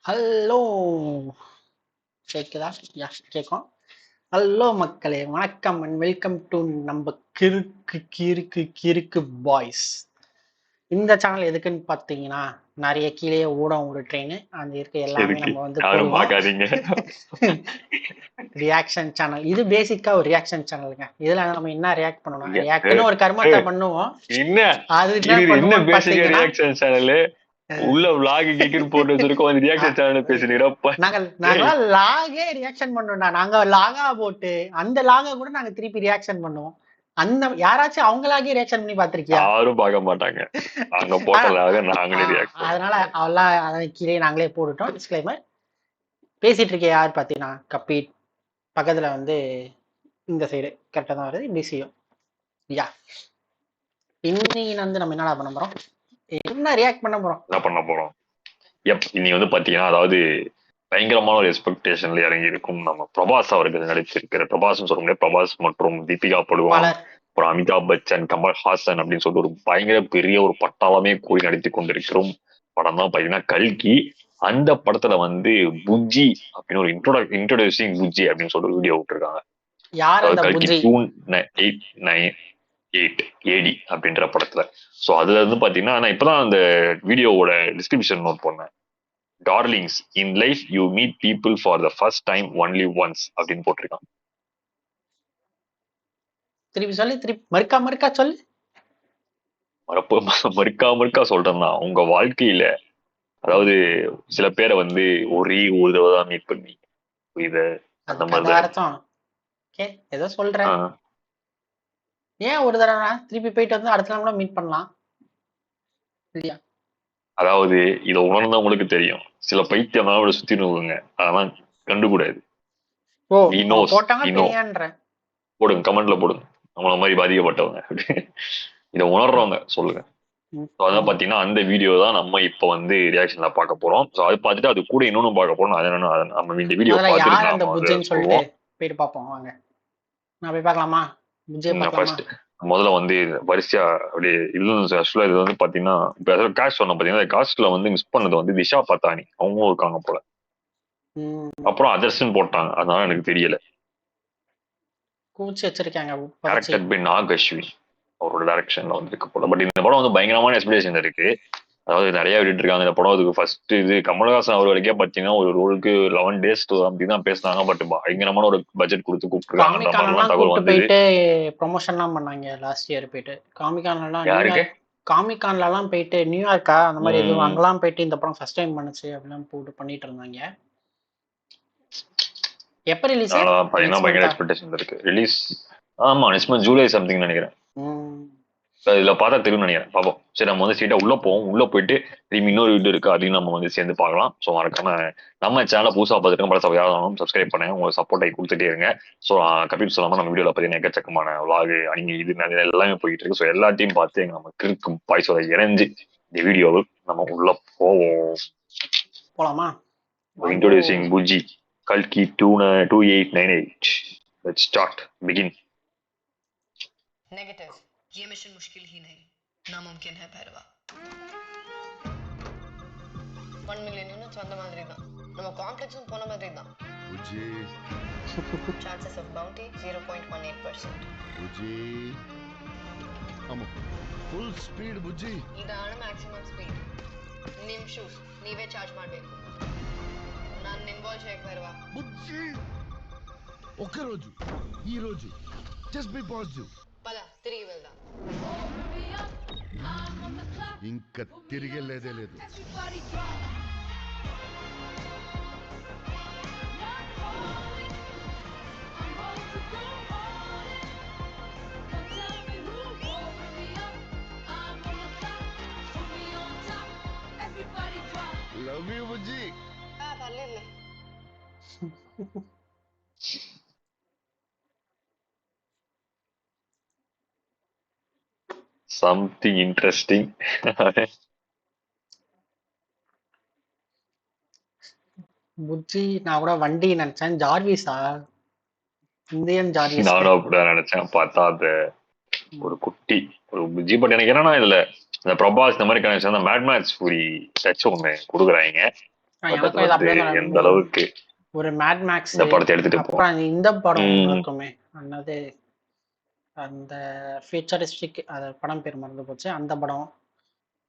Hello கேக்குதா? யா கேக்கும். Hello மக்களே, வணக்கம் அண்ட் வெல்கம் டு நம்ம கிறுக்கு கிறுக்கு கிறுக்கு பாய்ஸ். இந்த சேனல் எதுக்குன்னு பார்த்தீங்கன்னா, நிறைய கீழே ஓடும் ஒரு ட்ரெயின் அந்த இருக்க எல்லாமே நம்ம வந்து ரியாக்ஷன் சேனல். இது பேசிக்கா ஒரு ரியாக்ஷன் சேனலுங்க. இதுல நம்ம என்ன ரியாக்ட் பண்ணணும், ரியாக்ட்னு ஒரு கர்மத்தை பண்ணுவோம். அது என்ன பண்ணுவோம் பார்த்தீங்கன்னா, உள்ள vlog கிக்குன்னு போட்டு வச்சிருக்கோம். அந்த ரியாக்ஷன் சேனல் பேசுறீங்கடா. நாங்க லாகே ரியாக்ஷன் பண்ணோம்டா. நாங்க லாகா போட்டு அந்த லாகா கூட நாங்க திருப்பி ரியாக்ஷன் பண்ணுவோம். அந்த யாராச்சும் அவங்களாகவே ரியாக்ஷன் பண்ணி பாத்திருக்கியா? யாரும் பார்க்க மாட்டாங்க. நாங்க போட்டலாக நாங்களே ரியாக்ட். அதனால அவெல்லாம் கீழே நாங்களே போட்டுட்டோம். டிஸ்க்ளைமர். பேசிட்டு இருக்கேன் யார் பாத்தீங்கன்னா கப்பி பக்கத்துல வந்து இந்த சைடு கரெக்டா தான் வருது. பிசியும் யா. இன்னைக்கு வந்து நம்ம என்னடா பண்ண போறோம், என்ன ரியாக்ட் பண்ண போறோம், என்ன பண்ண போறோம்? இன்னைக்கு வந்து பாத்தீங்கன்னா, அதாவது பயங்கரமான ஒரு எக்ஸ்பெக்டேஷன்ல இறங்கி இருக்கும் நம்ம பிரபாஸ் அவர்கள் நடிச்சிருக்கிற, பிரபாஸ் சொல்ல முடியாது, பிரபாஸ் மற்றும் தீபிகா படுவான், அப்புறம் அமிதாப் பச்சன், கமல்ஹாசன் அப்படின்னு சொல்லிட்டு ஒரு பயங்கர பெரிய ஒரு பட்டாளமே கூறி நடித்து கொண்டிருக்கிறோம் படம் தான் பாத்தீங்கன்னா கல்கி. அந்த படத்துல வந்து புஜ்ஜி அப்படின்னு ஒரு இன்ட்ரோடியூசிங் புஜ்ஜி அப்படின்னு சொல்லிட்டு வீடியோ விட்டுருக்காங்க. கல்கி 298 AD அப்படின்ற படத்துல. சோ அதுல இருந்து பாத்தீங்கன்னா, நான் இப்பதான் அந்த வீடியோவோட டிஸ்கிரிப்ஷன் நோட் பண்ணேன். Darlings, in life you meet people for the first time only once அப்படின்னு போட்டிருக்கான். திருப்பி சொல்லு, திருப்பி மறுக்கா சொல்லு. மறுக்கா சொல்றேன்னா, உங்க வாழ்க்கையில அதாவது சில பேரை வந்து ஒரே ஒரு தடவை தான் மீட் பண்ணி புரியுது அந்த மாதிரி ஏதோ சொல்றேன். ஏன் ஒரு தடவை திருப்பி போயிட்டு வந்து அடுத்த நாள் கூட மீட் பண்ணலாம் இல்லையா? அதாவது இதை உணர்ந்தவங்களுக்கு தெரியும். சில பைத்தியம் சுத்தி நோக்குங்க, அதெல்லாம் கண்டுக்கூடாது. போடுங்க, கமெண்ட்ல போடுங்க நம்மள மாதிரி பாதிக்கப்பட்டவங்க. இதை உணர்றவங்க சொல்லுங்க. அதான் பாத்தீங்கன்னா அந்த வீடியோ தான் நம்ம இப்ப வந்து ரியாக்ஷன்ல பார்க்க போறோம். சோ அது பார்த்துட்டு அது கூட இன்னொன்னு பார்க்க போறோம். அது என்னன்னா, நம்ம இந்த வீடியோ பார்த்துட்டு போயிட்டு பார்ப்போம். வாங்க, நான் போய் பார்க்கலாமா? முதல்ல வந்து வரிசையா அப்படியே ஆக்சுவலா இது வந்து பாத்தீங்கன்னா, இப்ப காஸ்ட் சொன்ன பாத்தீங்கன்னா, காஸ்ட்ல வந்து மிஸ் பண்ணது வந்து திஷா பத்தானி அவங்களும் இருக்காங்க போல. அப்புறம் அதர்ஷன் போட்டாங்க, அதனால எனக்கு தெரியல. கூச்சி வச்சிருக்காங்க. டைரக்டட் பை நாக் அஸ்வின் அவரோட டைரக்ஷன்ல வந்து இருக்கு போல. பட் இந்த படம் வந்து பயங்கரமான எக்ஸ்பெக்டேஷன் இருக்கு. அதாவது நிறைய விட்டு இருக்காங்க இந்த படம். அதுக்கு ஃபர்ஸ்ட் இது கமல்ஹாசன் அவர்களுக்கே பாத்தீங்கன்னா ஒரு ரோலுக்கு 11 days அப்படிதான் பேசினாங்க. பட் பயங்கரமான ஒரு பட்ஜெட் கொடுத்து கூப்பிட்டுருக்காங்க. தகவல் வந்து ப்ரொமோஷன்லாம் பண்ணாங்க லாஸ்ட் இயர் போயிட்டு. காமிகான்ல எல்லாம் போயிட்டு நியூயார்க்கா அந்த மாதிரி எதுவும் அங்கெல்லாம் போயிட்டு இந்த படம் ஃபர்ஸ்ட் டைம் பண்ணுச்சு அப்படிலாம் போட்டு பண்ணிட்டு இருந்தாங்க. எப்ப ரிலீஸ்? பயங்கர எக்ஸ்பெக்டேஷன் இருக்கு. ரிலீஸ் ஆமா நிச்சயமா ஜூலை சம்திங் நினைக்கிறேன். இதுல பார்த்தா தெரியும் நினைக்கிறேன். பாப்போம். சரி, நம்ம வந்து ஸ்ட்ரெயிட்டா உள்ள போவோம். உள்ள போயிட்டு திரும்பி இன்னொரு வீடியோ இருக்கு, அதையும் நம்ம வந்து சேர்ந்து பார்க்கலாம். ஸோ மறக்காம நம்ம சேனலை புதுசா பார்த்துட்டு பல யாரும் சப்ஸ்கிரைப் பண்ணேன், உங்களுக்கு சப்போர்ட்டை கொடுத்துட்டே இருங்க. ஸோ கபில் சொல்லாம நம்ம வீடியோல பார்த்தீங்கன்னா எக்கச்சக்கமான vlog அணிங்க இது எல்லாமே போயிட்டு இருக்கு. ஸோ எல்லாத்தையும் பார்த்து நம்ம கிறுக்கு பாய்ஸோட இணைஞ்சு இந்த வீடியோவில் நம்ம உள்ள போலாமா? இன்ட்ரோடியூசிங் புஜ்ஜி கல்கி 2898. Let's start. Begin. नेगेटिव, ये मिशन मुश्किल ही नहीं, नामुमकिन है भैरवा. 1 million யூனிட்ஸ் வந்த மாதிரி தான், நம்ம காம்ப்ளெக்ஸும் போன மாதிரி தான். Bujji chances of bounty 0.18%. Bujji ஆமா ಫುಲ್ ಸ್ಪೀಡ್ ಬುಜ್ಜಿ. ಇದಾണ് ಮ್ಯಾಕ್ಸಿಮಮ್ ಸ್ಪೀಡ್. ನಿಮ್ ಶೂಸ್ ನೀವೇ ಚಾರ್ಜ್ ಮಾಡಬೇಕು. ನಾನು ಇನ್ವಾಲ್ವ್ చేయకు భైరవా. బుజ్జి ఒక రోజు ఈ రోజు జస్ట్ బి పాజిటివ్. పద తిరిగి వెళ్దాం. ఇంకా తిరిగేలేదే లేదు. Love you Bujji. పర్లేదులే. Something interesting. புஜ்ஜி நான் கூட வண்டி நினைச்சேன். ஜார்விஸா? Indian Jarvis. நானும் அப்படிதான் நினைச்சேன். பார்த்தா அது ஒரு குட்டி ஒரு புஜ்ஜி. பட் எனக்கு என்னன்னா இதுல இந்த பிரபாஸ் இந்த மாதிரி கனெக்ஷன் அந்த மேட் மேக்ஸ் பூரி டச் ஒண்ணு கொடுக்குறாங்க. எனக்கும் இது அப்படியே தான் எந்த அளவுக்கு ஒரு மேட் மேக்ஸ் இந்த படத்தை எடுத்துட்டு அப்புறம் இந்த படம் இருக்குமே அன்னது அந்த ஃபியூச்சரிஸ்டிக் படம் பேர் மறந்து போச்சு அந்த படம்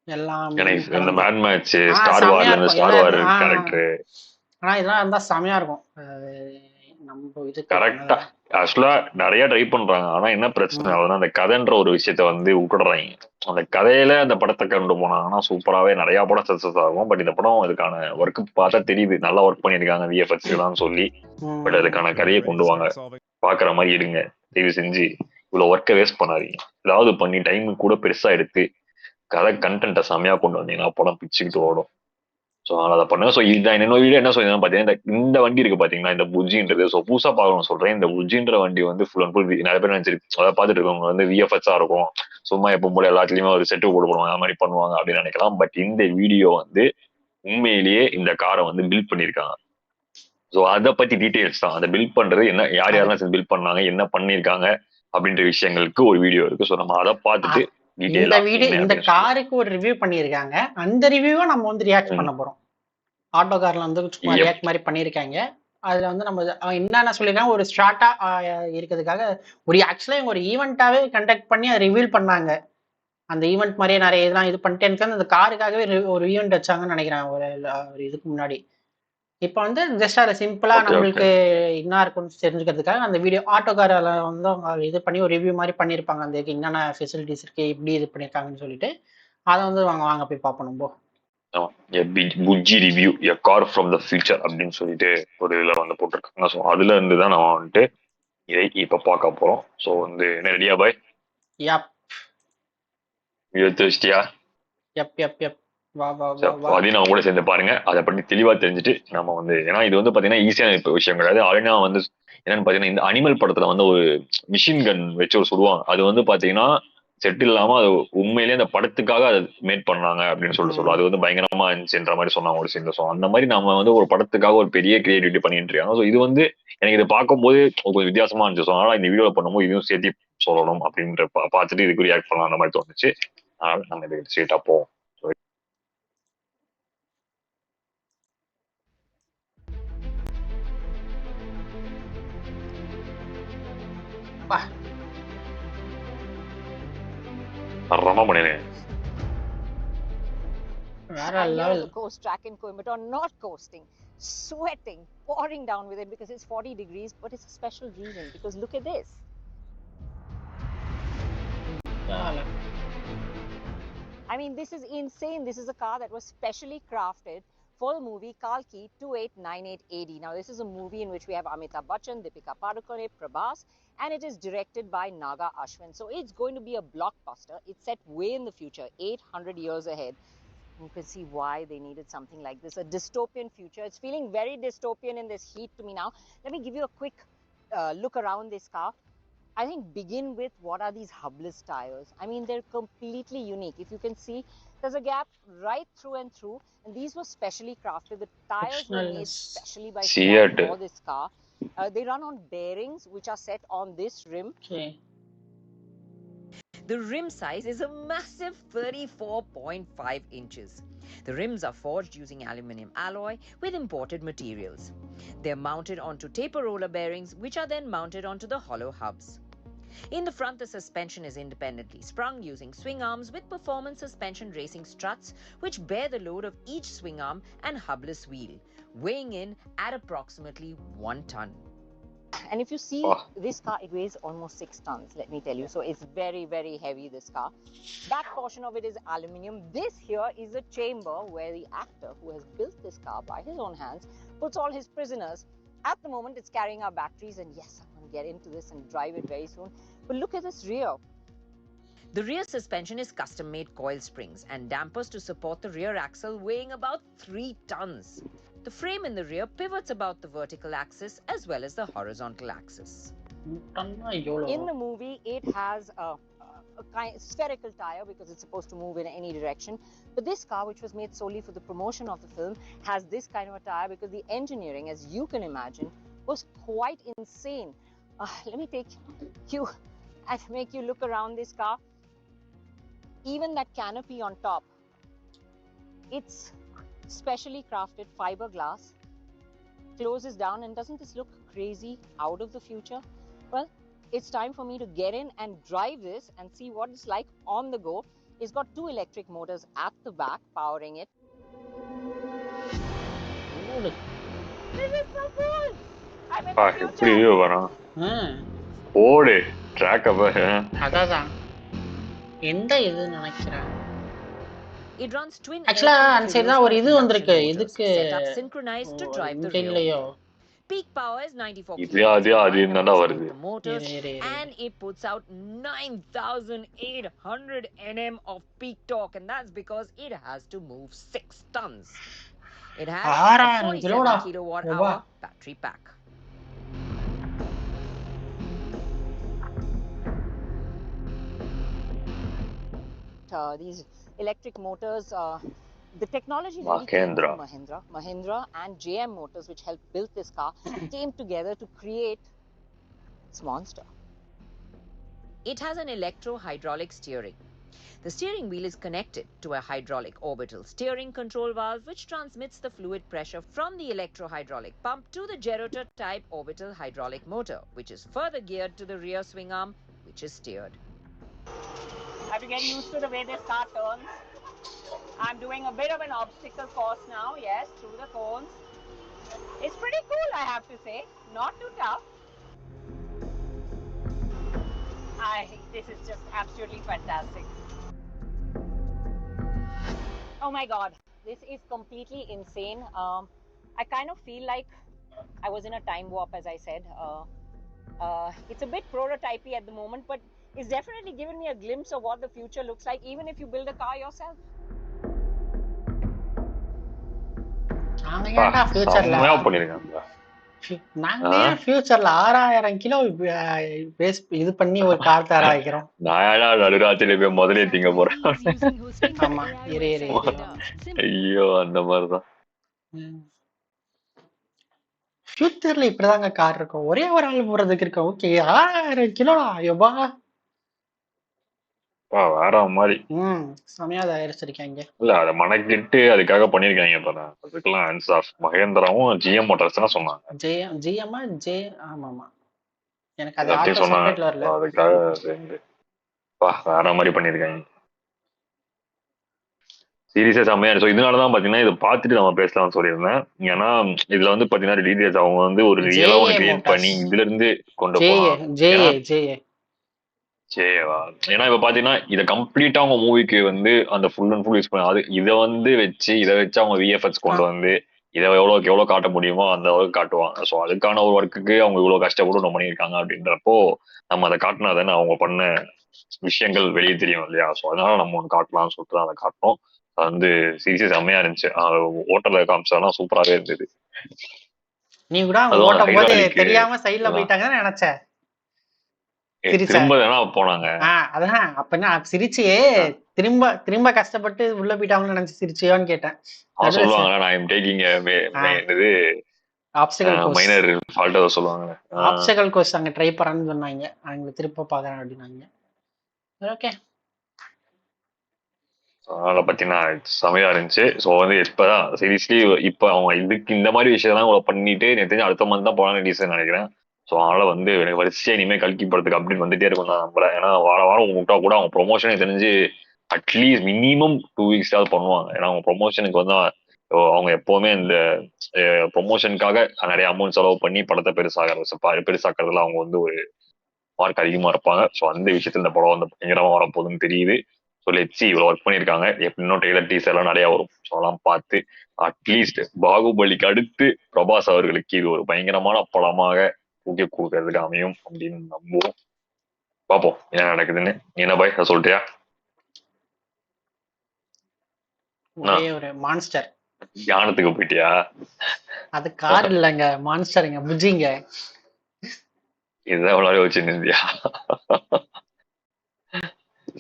எல்லாம் இந்த மேட் மேட்ச் ஸ்டார் வார்ல இருந்து ஸ்டார் வார் கரெக்டர் ஆனா இதெல்லாம் இருந்தா செமையா இருக்கும் நம்ம இது கரெக்டா ஆக்சுவலா நிறைய ட்ரை பண்றாங்க ஆனா என்ன பிரச்சனை ஆகுதுன்னா அந்த கதைன்ற ஒரு விஷயத்த வந்து விட்டுடுறாங்க அந்த கதையில அந்த படத்தை கொண்டு போனாங்கன்னா சூப்பராகவே நிறைய படம் சக்சஸ் ஆகும் பட் இந்த படம் அதுக்கான ஒர்க் பார்த்தா தெரியுது நல்லா ஒர்க் பண்ணியிருக்காங்க விஎஃப்எக்ஸ் தான் சொல்லி பட் அதுக்கான கதையை கொண்டு வாங்க பாக்குற மாதிரி இருங்க தயவு செஞ்சு இவ்வளவு ஒர்க்கை வேஸ்ட் பண்ணாதீங்க ஏதாவது பண்ணி டைம் கூட பெருசா எடுத்து கதை கண்டென்ட்டை செமையா கொண்டு வந்தீங்கன்னா படம் பிச்சுக்கிட்டு ஓடும் ஸோ அதை பண்ணுங்க ஸோ இதான் என்னோட வீடியோ என்ன சொல்லியிருந்தேன் பார்த்தீங்கன்னா இந்த வண்டி இருக்கு பார்த்தீங்கன்னா இந்த புஜ்ஜின்றது ஸோ புதுசாக பார்க்கணும் சொல்றேன் இந்த புஜ்ஜின்ற வண்டி வந்து ஃபுல் அண்ட் ஃபுல் நிறைய பேர் நினைச்சிருக்கு அதை பார்த்துட்டு இருக்கவங்க வந்து விஎஃப்எஸ்ஸா இருக்கும் சும்மா எப்போ போல எல்லாத்துலயுமே ஒரு செட்டு போடுவாங்க அது மாதிரி பண்ணுவாங்க அப்படின்னு நினைக்கலாம் பட் இந்த வீடியோ வந்து உண்மையிலேயே இந்த காரை வந்து பில்ட் பண்ணியிருக்காங்க ஸோ அதை பத்தி டீடைல்ஸ் தான் அதை பில்ட் பண்றது என்ன யார் யாரெல்லாம் பில்ட் பண்ணாங்க என்ன பண்ணியிருக்காங்க அப்படின்ற விஷயங்களுக்கு ஒரு வீடியோ இருக்கு ஸோ நம்ம அதை பார்த்துட்டு இந்த வீடியோ இந்த காருக்கு ஒரு ரிவ்யூ பண்ணியிருக்காங்க அந்த ரிவ்யூவை நம்ம வந்து ரியாக்ட் பண்ண போறோம் ஆட்டோ கார்ல வந்து சும்மா ரியாக்ட் மாதிரி பண்ணியிருக்காங்க அதுல வந்து நம்ம என்னென்ன சொல்லிருக்காங்க ஒரு ஷார்ட்டா இருக்கிறதுக்காக ஒரு ஆக்சுவலா ஒரு ஈவெண்ட்டாவே கண்டக்ட் பண்ணி அதை ரிவீல் பண்ணாங்க அந்த ஈவெண்ட் மாதிரியே நிறைய இதெல்லாம் இது பண்ணிட்டு எனக்கு அந்த காருக்காகவே ஒரு ஈவெண்ட் வச்சாங்கன்னு நினைக்கிறேன் ஒரு இதுக்கு முன்னாடி இப்போ வந்து ஜஸ்ட் அதை சிம்பிளா நம்மளுக்கு என்ன இருக்குன்னு தெரிஞ்சுக்கிறதுக்காக அந்த வீடியோ ஆட்டோ காரில் வந்து இது பண்ணி ஒரு ரிவ்யூ மாதிரி பண்ணியிருப்பாங்க அந்த என்னென்ன ஃபெசிலிட்டிஸ் இருக்கு இப்படி இது பண்ணியிருக்காங்கன்னு சொல்லிட்டு அதை வந்து வாங்க போய் பார்ப்போம் போ Bujji review a car from the future அப்படின்னு சொல்லிட்டு ஒரு இதில் வந்து போட்டிருக்காங்க ஸோ அதுல இருந்து தான் நம்ம வந்துட்டு இதை இப்போ பார்க்க போறோம் ஸோ வந்து என்ன ரெடியா பாய் எடுத்துச்சிட்டியா அதையும் நம்ம கூட சேர்ந்து பாருங்க அதை பத்தி தெளிவா தெரிஞ்சுட்டு நம்ம வந்து ஏன்னா இது வந்து பாத்தீங்கன்னா ஈஸியான விஷயம் கிடையாது ஆல்ரெடி வந்து என்னன்னு பாத்தீங்கன்னா இந்த அனிமல் படத்துல வந்து ஒரு மிஷின் கன் வச்சு ஒரு சொல்லுவாங்க அது வந்து பாத்தீங்கன்னா செட் இல்லாம அது உண்மையிலேயே அந்த படத்துக்காக அதை மேட் பண்ணாங்க அப்படின்னு சொல்லுவோம் அது வந்து பயங்கரமா இருந்துச்சுன்ற மாதிரி சொன்னாங்க ஒரு சீன்ல அந்த மாதிரி நம்ம வந்து ஒரு படத்துக்காக ஒரு பெரிய கிரியேட்டிவிட்டி பண்ணிட்டு இருக்காங்க ஸோ இது வந்து எனக்கு இதை பார்க்கும்போது கொஞ்சம் வித்தியாசமா இருந்துச்சு அதனால இந்த வீடியோல பண்ணும்போது இதுவும் சேர்த்து சொல்லணும் அப்படின்ற பார்த்துட்டு இதுக்கு ரியாக்ட் பண்ணலாம் அந்த மாதிரி தோணுச்சு அதனால நம்ம இது ஸ்ட்ரெயிட்டா போவோம் the coast track in Coimbatore, not coasting, sweating, pouring down with it because it's 40 degrees, but it's a special reason because look at this. I mean, this is insane. This is a car that was specially crafted for the movie Kalki 2898 AD. Now, this is a movie in which we have Amitabh Bachchan, Deepika Padukone, Prabhas, and it is directed by Naga Ashwin. So it's going to be a blockbuster. It's set way in the future, 800 years ahead. You can see why they needed something like this, a dystopian future. It's feeling very dystopian in this heat to me now. Let me give you a quick look around this car. I think begin with what are these hubless tires. I mean, they're completely unique. If you can see, there's a gap right through and through, and these were specially crafted. The tires were made specially by Fiat for this car. They run on bearings which are set on this rim. Okay. The rim size is a massive 34.5 inches. The rims are forged using aluminium alloy with imported materials. They're mounted onto taper roller bearings, which are then mounted onto the hollow hubs. In the front, the suspension is independently sprung using swing arms with performance suspension racing struts, which bear the load of each swing arm and hubless wheel, weighing in at approximately 1 ton. And if you see this car, it weighs almost 6 tons, let me tell you. So it's very, very heavy, this car. Back portion of it is aluminium. This here is a chamber where the actor who has built this car by his own hands puts all his prisoners. At the moment, it's carrying our batteries. And yes, I'm going to get into this and drive it very soon. But look at this rear. The rear suspension is custom-made coil springs and dampers to support the rear axle, weighing about 3 tons. The frame in the rear pivots about the vertical axis as well as the horizontal axis. In the movie, it has a spherical tire because it's supposed to move in any direction. But this car, which was made solely for the promotion of the film, has this kind of a tire because the engineering, as you can imagine, was quite insane. Let me take you and make you look around this car. Even that canopy on top, it's specially crafted fiberglass, closes down, and doesn't this look crazy, out of the future? Well, it's time for me to get in and drive this and see what it's like on the go. It's got 2 electric motors at the back powering it. This is so cool! I'm in the எப்படி future! வரான் ம் ஓடு track அப்ப அதான் எந்த இது நினைக்கிறேன். It runs twin ஆக்சுவலா air-cooled அந்த சைடு தான் ஒரு இது induction வந்திருக்கு. motors இதுக்கு set up synchronized to drive the இங்க rear இல்லையோ? wheel. Peak power is 94 இது kilowatts அது அது combined என்னடா across வருது both the motors, இரு. and it puts out 9,800 Nm of peak torque, and that's because it has to move 6 tons. It has a 6000 கிலோடா. 47 kilowatt Yapa. hour battery pack. These electric motors, the technology really came Mahindra. from Mahindra. Mahindra and JM Motors, which helped build this car, came together to create this monster. It has an electro-hydraulic steering. The steering wheel is connected to a hydraulic orbital steering control valve which transmits the fluid pressure from the electro-hydraulic pump to the gerotor-type orbital hydraulic motor, which is further geared to the rear swing arm, which is steered. Have to get used to the way this car turns. I'm doing a bit of an obstacle course now, yes, through the cones. It's pretty cool, I have to say. Not too tough. This is just absolutely fantastic. Oh my god, this is completely insane. I kind of feel like I was in a time warp, as I said. It's a bit prototypey at the moment, but it's definitely given me a glimpse of what the future looks like, even if you build a car yourself. நாங்க ஏன்டா ஃபியூச்சர்ல செம்மையா பண்ணிருக்காங்க. நாங்க ஏன் ஃபியூச்சர்ல 6000 kilo base இது பண்ணி ஒரு கார் தர வைக்கிறோம். நான் நடுராத்திரி போய் முதலே திங்க போறேன். ஆமா இரு. ஐயோ அந்த மாதிரிதான். ஃபியூச்சர்ல இப்படிதாங்க கார் இருக்கும். ஒரே ஒரு ஆள் போறதுக்கு இருக்கு. ஓகே 6000 கிலோடா யோபா. வேற மாதிரி செமையா தயாரிச்சிருக்காங்க. இல்ல அத மனக்கிட்டு அதுக்காக பண்ணிருக்காங்க. இப்பதான் அதுக்கெல்லாம் ஹேண்ட்ஸ் ஆஃப். மகேந்திராவும் ஜிஎம் மோட்டார்ஸ் தான் சொன்னாங்க. ஜிஎம்மா ஆமாமா எனக்கு அது எல்லாத்தையும் ஆட்டோ சொன்னாங்க. சப்டைட்டில் வரல. அதுக்காக சேர்ந்து வேற மாதிரி பண்ணிருக்காங்க. சீரியஸா செம்மையா இருக்கு. இதனாலதான் பாத்தீங்கன்னா இதை பார்த்துட்டு நம்ம பேசலாம்னு சொல்லியிருந்தேன். ஏன்னா இதுல வந்து பாத்தீங்கன்னா டீடைல்ஸ் அவங்க வந்து ஒரு ரியலா ஒன்று கிரியேட் பண்ணி இதுல இருந்து கொண்டு போவாங்க. சேவா ஏன்னா இப்ப பாத்தீங்கன்னா இதை கம்ப்ளீட்டா அவங்க மூவிக்கு வந்து அந்த ஃபுல் அண்ட் ஃபுல் யூஸ் பண்ண அது இதை வந்து இதை வச்சு அவங்க விஎஃப்எக்ஸ் கொண்டு வந்து இதை எவ்வளவுக்கு எவ்வளவு காட்ட முடியுமோ அந்த அளவுக்கு காட்டுவாங்க. ஸோ அதுக்கான ஒரு ஒர்க்குக்கு அவங்க இவ்வளவு கஷ்டப்பட்டு ஒன்று பண்ணியிருக்காங்க அப்படின்றப்போ நம்ம அதை காட்டினா தானே அவங்க பண்ண விஷயங்கள் வெளியே தெரியும் இல்லையா? ஸோ அதனால நம்ம ஒன்று காட்டலாம்னு சொல்லிட்டு தான் அதை காட்டணும். அது வந்து சீரியஸா செம்மையா இருந்துச்சு. ஓட்டல காமிச்சாலாம் சூப்பராகவே இருந்தது. நீ கூட ஓட்டும் போது தெரியாம சைட்ல போயிட்டாங்கன்னு நினைச்சேன். திரும்ப போனாங்க. அதான் அப்ப நான் சிரிச்சியே திரும்ப கஷ்டப்பட்டு உள்ள போயிட்டாங்கன்னு நினைச்சு சிரிச்சியோன்னு கேட்டேன். சொல்லுவாங்க நான் ஐம் டேக்கிங் என்னது மைனர் ஃபால்ட் சொல்லுவாங்க. ஆப்ஸ்டக்கிள் கோர்ஸ் அங்க ட்ரை பண்ணறேன்னு சொன்னாங்க. அவங்க திரும்ப பாக்குறேன் அப்படின்னாங்க. ஓகே அதனால பாத்தீங்கன்னா செமையா இருந்துச்சு. ஸோ வந்து இப்பதான் சீரியஸ்லி இப்ப அவங்க இதுக்கு இந்த மாதிரி விஷயம்லாம் பண்ணிட்டு எனக்கு தெரிஞ்சு அடுத்த மந்த் தான் போனாங்க டீசன் நினைக்கிறேன். ஸோ அதனால வந்து எனக்கு வரிசையா இனிமேல் கல்கி படத்துக்கு அப்படின்னு வந்துட்டே இருக்கும் நான் நம்புறேன். ஏன்னா வாரம் விட்டா கூட அவங்க ப்ரொமோஷன் தெரிஞ்சு அட்லீஸ்ட் மினிமம் 2 weeks பண்ணுவாங்க. ஏன்னா அவங்க ப்ரொமோஷனுக்கு வந்து அவங்க எப்பவுமே இந்த ப்ரொமோஷனுக்காக நிறைய அமௌண்ட் செலவு பண்ணி படத்தை பெருசாக்குறதுல அவங்க வந்து ஒரு மார்க் அதிகமா இருப்பாங்க. ஸோ அந்த விஷயத்துல இந்த படம் வந்து பயங்கரமா வரப்போகுதுன்னு தெரியுது. ஸோ லெட்ஸ் சி இவ்வளவு ஒர்க் பண்ணியிருக்காங்க. இன்னும் ட்ரெய்லர் டீசர் எல்லாம் நிறைய வரும். ஸோ அதெல்லாம் பார்த்து அட்லீஸ்ட் பாகுபலிக்கு அடுத்து பிரபாஸ் அவர்களுக்கு இது ஒரு பயங்கரமான படமாக ஊக்கி கொடுக்கறதுக்கு அமையும் அப்படின்னு நம்புவோம். பாப்போம் என்ன நடக்குதுன்னு. என்ன பாய் சொல்லிட்டியா? ஒரு மான்ஸ்டர் தியானத்துக்கு போயிட்டியா? அது கார் இல்லங்க, மான்ஸ்டருங்க, புஜிங்க. இதுதான் விளையாட வச்சிருந்தியா?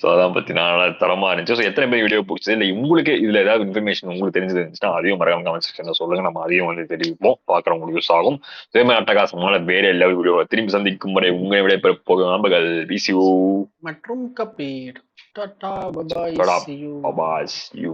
ஸோ அதான் பத்தி நான் தரமா இருந்துச்சு. ஸோ எத்தனை பேர் வீடியோ பிடிச்சது இல்லை உங்களுக்கு இதுல ஏதாவது இன்ஃபர்மேஷன் உங்களுக்கு தெரிஞ்சது இருந்துச்சுன்னா அதையும் மறக்காம கமெண்ட் செக்ஷன்ல சொல்லுங்க. நம்ம அதையும் வந்து தெரிவிப்போம். பாக்குறவங்களுக்கு யூஸ் ஆகும். இதே மாதிரி அட்டகாசமான வேற எல்லா வீடியோ திரும்பி சந்திக்கும் வரை உங்களை விட போகும் நம்பர்கள் பிசியூ மற்றும் Kabir. Tata bye bye. See you.